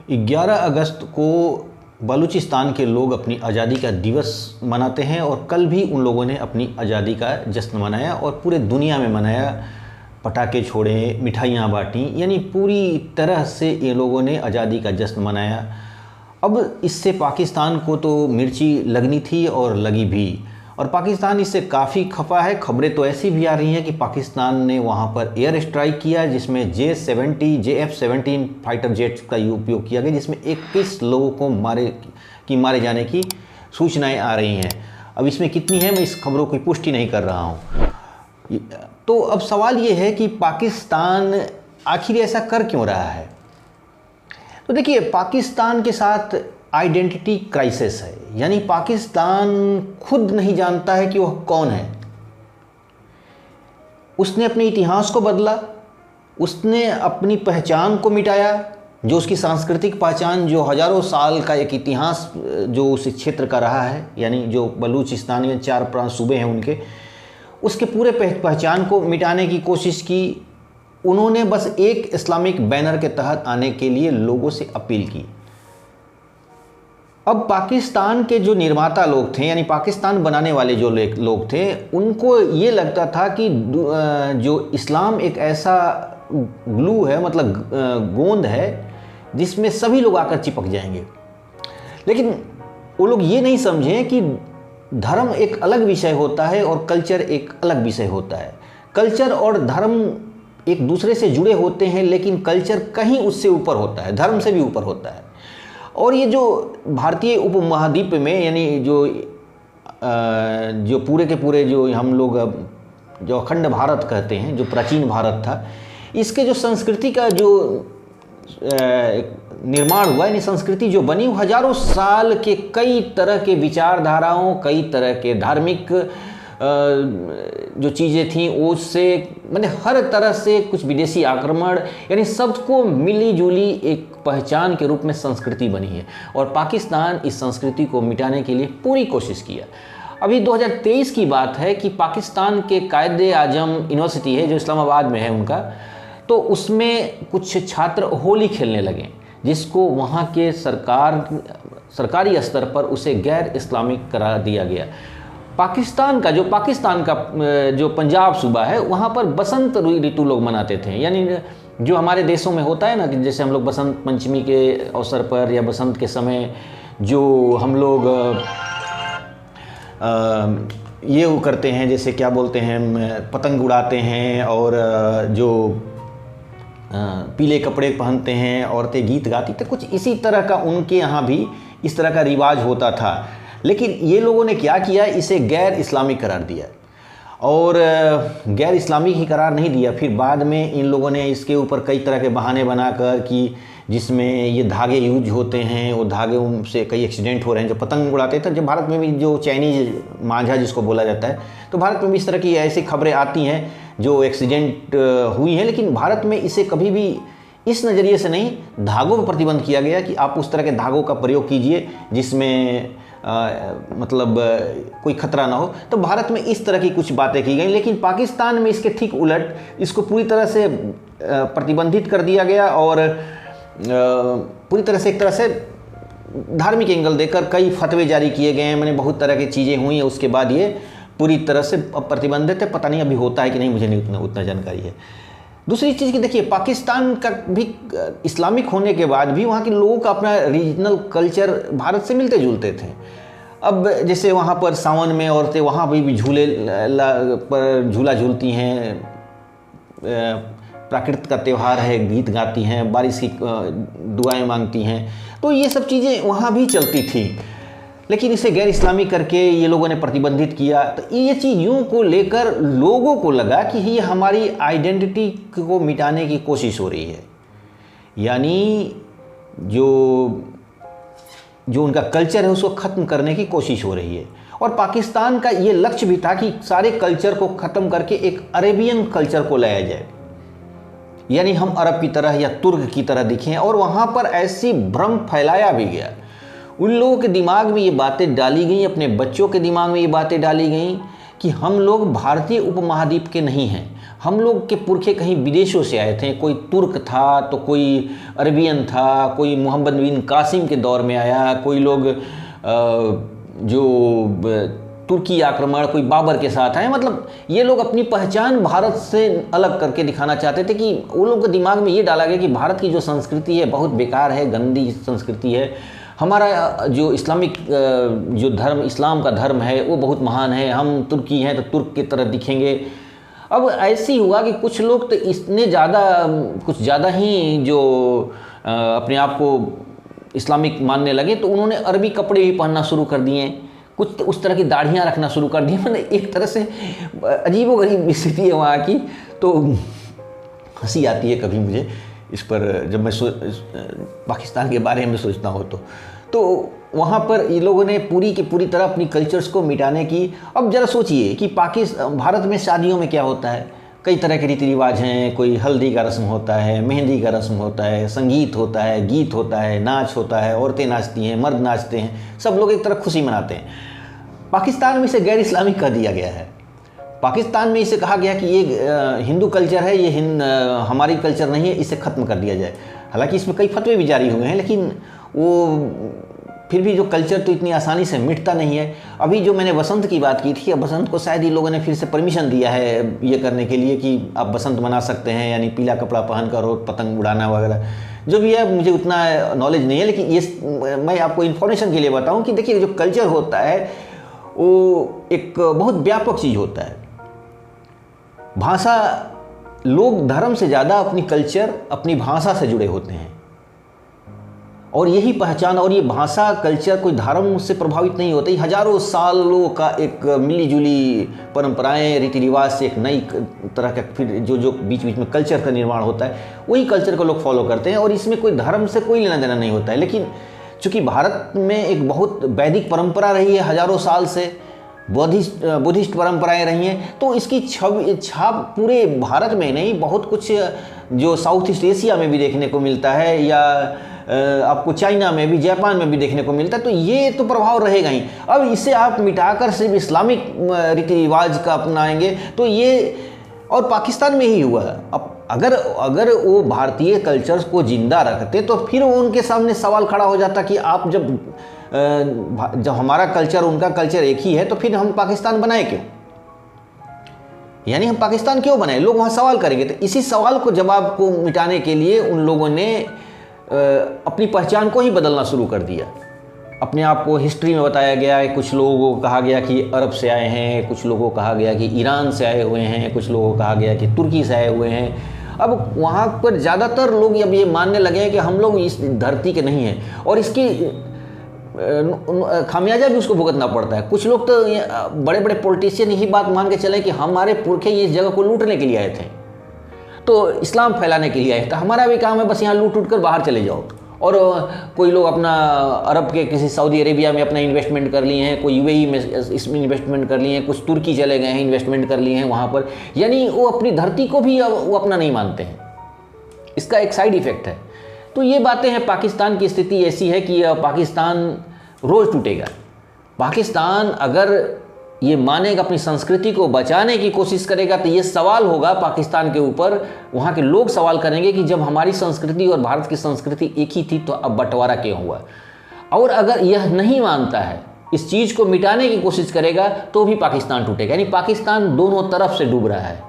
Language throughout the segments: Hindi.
11 अगस्त को बलूचिस्तान के लोग अपनी आज़ादी का दिवस मनाते हैं और कल भी उन लोगों ने अपनी आज़ादी का जश्न मनाया और पूरे दुनिया में मनाया। पटाखे छोड़े, मिठाइयाँ बाँटी, यानी पूरी तरह से ये लोगों ने आज़ादी का जश्न मनाया। अब इससे पाकिस्तान को तो मिर्ची लगनी थी और लगी भी, और पाकिस्तान इससे काफ़ी खफा है। खबरें तो ऐसी भी आ रही हैं कि पाकिस्तान ने वहाँ पर एयर स्ट्राइक किया जिसमें JF-17 फाइटर जेट्स का उपयोग किया गया, जिसमें 21 लोगों को मारे जाने की सूचनाएं आ रही हैं। अब इसमें कितनी है मैं इस खबरों की पुष्टि नहीं कर रहा हूँ। तो अब सवाल ये है कि पाकिस्तान आखिर ऐसा कर क्यों रहा है। तो देखिए, पाकिस्तान के साथ आइडेंटिटी क्राइसिस है, यानी पाकिस्तान खुद नहीं जानता है कि वह कौन है। उसने अपने इतिहास को बदला, उसने अपनी पहचान को मिटाया, जो उसकी सांस्कृतिक पहचान, जो हज़ारों साल का एक इतिहास जो उस क्षेत्र का रहा है, यानी जो बलूचिस्तान में 4 प्रांत सूबे हैं उनके, उसके पूरे पहचान को मिटाने की कोशिश की। उन्होंने बस एक इस्लामिक बैनर के तहत आने के लिए लोगों से अपील की। अब पाकिस्तान के जो निर्माता लोग थे, यानी पाकिस्तान बनाने वाले जो लोग थे, उनको ये लगता था कि जो इस्लाम एक ऐसा ग्लू है, मतलब गोंद है, जिसमें सभी लोग आकर चिपक जाएंगे। लेकिन वो लोग ये नहीं समझे कि धर्म एक अलग विषय होता है और कल्चर एक अलग विषय होता है। कल्चर और धर्म एक दूसरे से जुड़े होते हैं, लेकिन कल्चर कहीं उससे ऊपर होता है, धर्म से भी ऊपर होता है। और ये जो भारतीय उपमहाद्वीप में, यानी जो पूरे के पूरे जो हम लोग जो अखंड भारत कहते हैं, जो प्राचीन भारत था, इसके जो संस्कृति का जो निर्माण हुआ, यानी संस्कृति जो बनी, हजारों साल के कई तरह के विचारधाराओं, कई तरह के धार्मिक जो चीज़ें थीं, उससे मैंने हर तरह से कुछ विदेशी आक्रमण, यानी सबको मिली जुली एक पहचान के रूप में संस्कृति बनी है। और पाकिस्तान इस संस्कृति को मिटाने के लिए पूरी कोशिश किया। अभी 2023 की बात है कि पाकिस्तान के कायदे आजम यूनिवर्सिटी है जो इस्लामाबाद में है उनका, तो उसमें कुछ छात्र होली खेलने लगे, जिसको वहाँ के सरकारी स्तर पर उसे गैर इस्लामिक करार दिया गया। पाकिस्तान का जो पंजाब सूबा है, वहाँ पर बसंत ऋतु लोग मनाते थे, यानी जो हमारे देशों में होता है ना, कि जैसे हम लोग बसंत पंचमी के अवसर पर या बसंत के समय जो हम लोग ये वो करते हैं, जैसे क्या बोलते हैं, पतंग उड़ाते हैं और जो पीले कपड़े पहनते हैं, औरतें गीत गाती, तो कुछ इसी तरह का उनके यहाँ भी इस तरह का रिवाज होता था। लेकिन ये लोगों ने क्या किया, इसे गैर इस्लामिक करार दिया, और गैर इस्लामिक ही करार नहीं दिया, फिर बाद में इन लोगों ने इसके ऊपर कई तरह के बहाने बनाकर कि जिसमें ये धागे यूज होते हैं, वो धागे से कई एक्सीडेंट हो रहे हैं। जो पतंग उड़ाते थे, जब भारत में भी जो चाइनीज मांझा जिसको बोला जाता है, तो भारत में भी इस तरह की ऐसी खबरें आती हैं जो एक्सीडेंट हुई हैं। लेकिन भारत में इसे कभी भी इस नज़रिए से नहीं, धागों पर प्रतिबंध किया गया कि आप उस तरह के धागों का प्रयोग कीजिए जिसमें मतलब कोई खतरा ना हो। तो भारत में इस तरह की कुछ बातें की गई, लेकिन पाकिस्तान में इसके ठीक उलट इसको पूरी तरह से प्रतिबंधित कर दिया गया और पूरी तरह से एक तरह से धार्मिक एंगल देकर कई फतवे जारी किए गए हैं। मैंने बहुत तरह की चीज़ें हुई हैं, उसके बाद ये पूरी तरह से प्रतिबंधित है। पता नहीं अभी होता है कि नहीं, मुझे नहीं उतना जानकारी है। दूसरी चीज़ कि देखिए, पाकिस्तान का भी इस्लामिक होने के बाद भी वहाँ के लोगों का अपना रीजनल कल्चर भारत से मिलते जुलते थे। अब जैसे वहाँ पर सावन में औरतें वहाँ भी झूले पर झूला झूलती हैं, प्राकृतिक का त्यौहार है, गीत गाती हैं, बारिश की दुआएं मांगती हैं, तो ये सब चीज़ें वहाँ भी चलती थी। लेकिन इसे गैर इस्लामी करके ये लोगों ने प्रतिबंधित किया। तो ये चीज़ों को लेकर लोगों को लगा कि ये हमारी आइडेंटिटी को मिटाने की कोशिश हो रही है, यानी जो उनका कल्चर है उसको ख़त्म करने की कोशिश हो रही है। और पाकिस्तान का ये लक्ष्य भी था कि सारे कल्चर को ख़त्म करके एक अरेबियन कल्चर को लाया जाए, यानी हम अरब की तरह या तुर्क की तरह दिखें। और वहाँ पर ऐसी भ्रम फैलाया भी गया, उन लोगों के दिमाग में ये बातें डाली गई, अपने बच्चों के दिमाग में ये बातें डाली गई कि हम लोग भारतीय उपमहाद्वीप के नहीं हैं, हम लोग के पुरखे कहीं विदेशों से आए थे, कोई तुर्क था तो कोई अरबियन था, कोई मोहम्मद बिन कासिम के दौर में आया, कोई लोग जो तुर्की आक्रमण, कोई बाबर के साथ आए। मतलब ये लोग अपनी पहचान भारत से अलग करके दिखाना चाहते थे कि वो लोग के दिमाग में ये डाला गया कि भारत की जो संस्कृति है बहुत बेकार है, गंदी संस्कृति है, हमारा जो इस्लामिक जो धर्म, इस्लाम का धर्म है वो बहुत महान है, हम तुर्की हैं तो तुर्क की तरह दिखेंगे। अब ऐसी हुआ कि कुछ लोग तो इतने ज़्यादा, कुछ ज़्यादा ही जो अपने आप को इस्लामिक मानने लगे, तो उन्होंने अरबी कपड़े भी पहनना शुरू कर दिए, कुछ तो उस तरह की दाढ़ियाँ रखना शुरू कर दी। मैंने एक तरह से अजीबोगरीब स्थिति है वहाँ की, तो हंसी आती है कभी मुझे इस पर, जब मैं पाकिस्तान के बारे में सोचता हूँ तो वहाँ पर ये लोगों ने पूरी की पूरी तरह अपनी कल्चर्स को मिटाने की। अब ज़रा सोचिए कि भारत में शादियों में क्या होता है, कई तरह के रीति रिवाज हैं, कोई हल्दी का रस्म होता है, मेहंदी का रस्म होता है, संगीत होता है, गीत होता है, नाच होता है, औरतें नाचती हैं, मर्द नाचते हैं, सब लोग एक तरह खुशी मनाते हैं। पाकिस्तान में इसे गैर इस्लामिक कर दिया गया है। पाकिस्तान में इसे कहा गया कि ये हिंदू कल्चर है, ये हमारी कल्चर नहीं है, इसे ख़त्म कर दिया जाए। हालांकि इसमें कई फतवे भी जारी हुए हैं, लेकिन वो फिर भी जो कल्चर तो इतनी आसानी से मिटता नहीं है। अभी जो मैंने बसंत की बात की थी, बसंत को शायद ये लोगों ने फिर से परमिशन दिया है ये करने के लिए कि आप बसंत मना सकते हैं, यानी पीला कपड़ा पहनकर और पतंग उड़ाना वगैरह, जो भी है मुझे उतना नॉलेज नहीं है, लेकिन ये मैं आपको इन्फॉर्मेशन के लिए बताऊँ कि देखिए जो कल्चर होता है वो एक बहुत व्यापक चीज़ होता है। भाषा, लोग धर्म से ज़्यादा अपनी कल्चर, अपनी भाषा से जुड़े होते हैं, और यही पहचान, और ये भाषा कल्चर कोई धर्म से प्रभावित नहीं होती। हजारों सालों का एक मिलीजुली परंपराएं, रीति रिवाज से एक नई तरह का फिर जो बीच बीच में कल्चर का निर्माण होता है, वही कल्चर को लोग फॉलो करते हैं, और इसमें कोई धर्म से कोई लेना देना नहीं होता है। लेकिन चूँकि भारत में एक बहुत वैदिक परंपरा रही है, हजारों साल से बुद्धिस्ट परंपराएं रही हैं, तो इसकी छाप पूरे भारत में नहीं, बहुत कुछ जो साउथ ईस्ट एशिया में भी देखने को मिलता है, या आपको चाइना में भी, जापान में भी देखने को मिलता है। तो ये तो प्रभाव रहेगा ही। अब इसे आप मिटाकर सिर्फ इस्लामिक रीति रिवाज का अपनाएंगे तो ये, और पाकिस्तान में ही हुआ। अब अगर वो भारतीय कल्चर्स को जिंदा रखते तो फिर वो उनके सामने सवाल खड़ा हो जाता कि आप जब हमारा कल्चर उनका कल्चर एक ही है तो फिर हम पाकिस्तान बनाए क्यों, यानी हम पाकिस्तान क्यों बनाए, लोग वहाँ सवाल करेंगे। तो इसी सवाल को, जवाब को मिटाने के लिए उन लोगों ने अपनी पहचान को ही बदलना शुरू कर दिया। अपने आप को हिस्ट्री में बताया गया है, कुछ लोगों को कहा गया कि अरब से आए हैं, कुछ लोगों को कहा गया कि ईरान से आए हुए हैं, कुछ लोगों को कहा गया कि तुर्की से आए हुए हैं। अब वहाँ पर ज़्यादातर लोग अब ये मानने लगे हैं कि हम लोग इस धरती के नहीं हैं, और इसकी खामियाजा भी उसको भुगतना पड़ता है। कुछ लोग तो बड़े बड़े पॉलिटिशियन यही बात मान के चले कि हमारे पुरखे इस जगह को लूटने के लिए आए थे, तो इस्लाम फैलाने के लिए आए थे, हमारा भी काम है बस यहाँ लूट कर बाहर चले जाओ। और कोई लोग अपना अरब के किसी सऊदी अरेबिया में अपना इन्वेस्टमेंट कर लिए हैं, कोई यूएई में इसमें इन्वेस्टमेंट कर लिए हैं, कुछ तुर्की चले गए हैं, इन्वेस्टमेंट कर लिए हैं वहाँ पर, यानी वो अपनी धरती को भी वो अपना नहीं मानते हैं। इसका एक साइड इफ़ेक्ट है। तो ये बातें हैं। पाकिस्तान की स्थिति ऐसी है कि पाकिस्तान रोज़ टूटेगा। पाकिस्तान अगर ये मानेगा, अपनी संस्कृति को बचाने की कोशिश करेगा, तो ये सवाल होगा पाकिस्तान के ऊपर, वहाँ के लोग सवाल करेंगे कि जब हमारी संस्कृति और भारत की संस्कृति एक ही थी तो अब बंटवारा क्यों हुआ। और अगर यह नहीं मानता है, इस चीज़ को मिटाने की कोशिश करेगा, तो भी पाकिस्तान टूटेगा। यानी पाकिस्तान दोनों तरफ से डूब रहा है।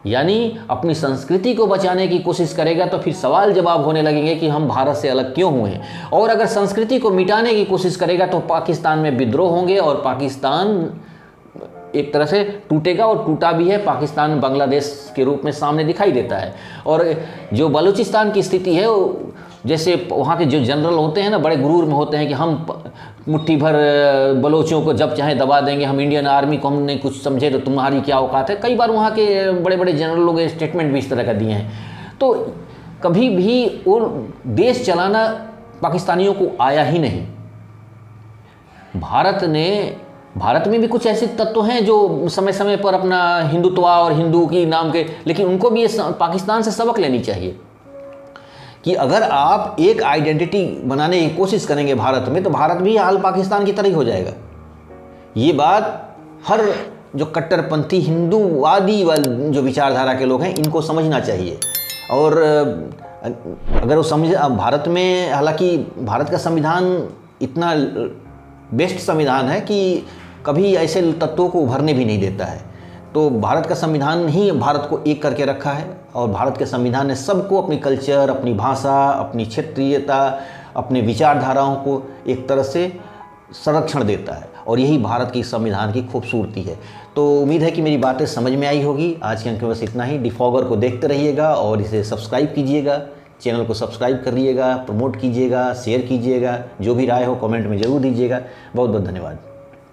यानी अपनी संस्कृति को बचाने की कोशिश करेगा तो फिर सवाल जवाब होने लगेंगे कि हम भारत से अलग क्यों हुए हैं, और अगर संस्कृति को मिटाने की कोशिश करेगा तो पाकिस्तान में विद्रोह होंगे और पाकिस्तान एक तरह से टूटेगा, और टूटा भी है। पाकिस्तान बांग्लादेश के रूप में सामने दिखाई देता है। और जो बलूचिस्तान की स्थिति है, जैसे वहाँ के जो जनरल होते हैं ना, बड़े गुरूर में होते हैं कि हम मुट्ठी भर बलोचों को जब चाहे दबा देंगे, हम इंडियन आर्मी को हमने कुछ समझे तो तुम्हारी क्या औकात है। कई बार वहाँ के बड़े बड़े जनरल लोग स्टेटमेंट भी इस तरह का दिए हैं। तो कभी भी वो देश चलाना पाकिस्तानियों को आया ही नहीं। भारत में भी कुछ ऐसे तत्व हैं जो समय समय पर अपना हिंदुत्व और हिंदू की नाम के, लेकिन उनको भी पाकिस्तान से सबक लेनी चाहिए कि अगर आप एक आइडेंटिटी बनाने की कोशिश करेंगे भारत में, तो भारत भी हाल पाकिस्तान की तरह ही हो जाएगा। ये बात हर जो कट्टरपंथी हिंदूवादी वाले जो विचारधारा के लोग हैं इनको समझना चाहिए। और अगर वो समझ, भारत में हालांकि भारत का संविधान इतना बेस्ट संविधान है कि कभी ऐसे तत्वों को उभरने भी नहीं देता है। तो भारत का संविधान ही भारत को एक करके रखा है और भारत के संविधान ने सबको अपनी कल्चर, अपनी भाषा, अपनी क्षेत्रीयता, अपने विचारधाराओं को एक तरह से संरक्षण देता है और यही भारत की संविधान की खूबसूरती है। तो उम्मीद है कि मेरी बातें समझ में आई होगी। आज के अंक में बस इतना ही। डिफॉगर को देखते रहिएगा और इसे सब्सक्राइब कीजिएगा, चैनल को सब्सक्राइब करिएगा, प्रमोट कीजिएगा, शेयर कीजिएगा। जो भी राय हो कमेंट में ज़रूर दीजिएगा। बहुत बहुत धन्यवाद।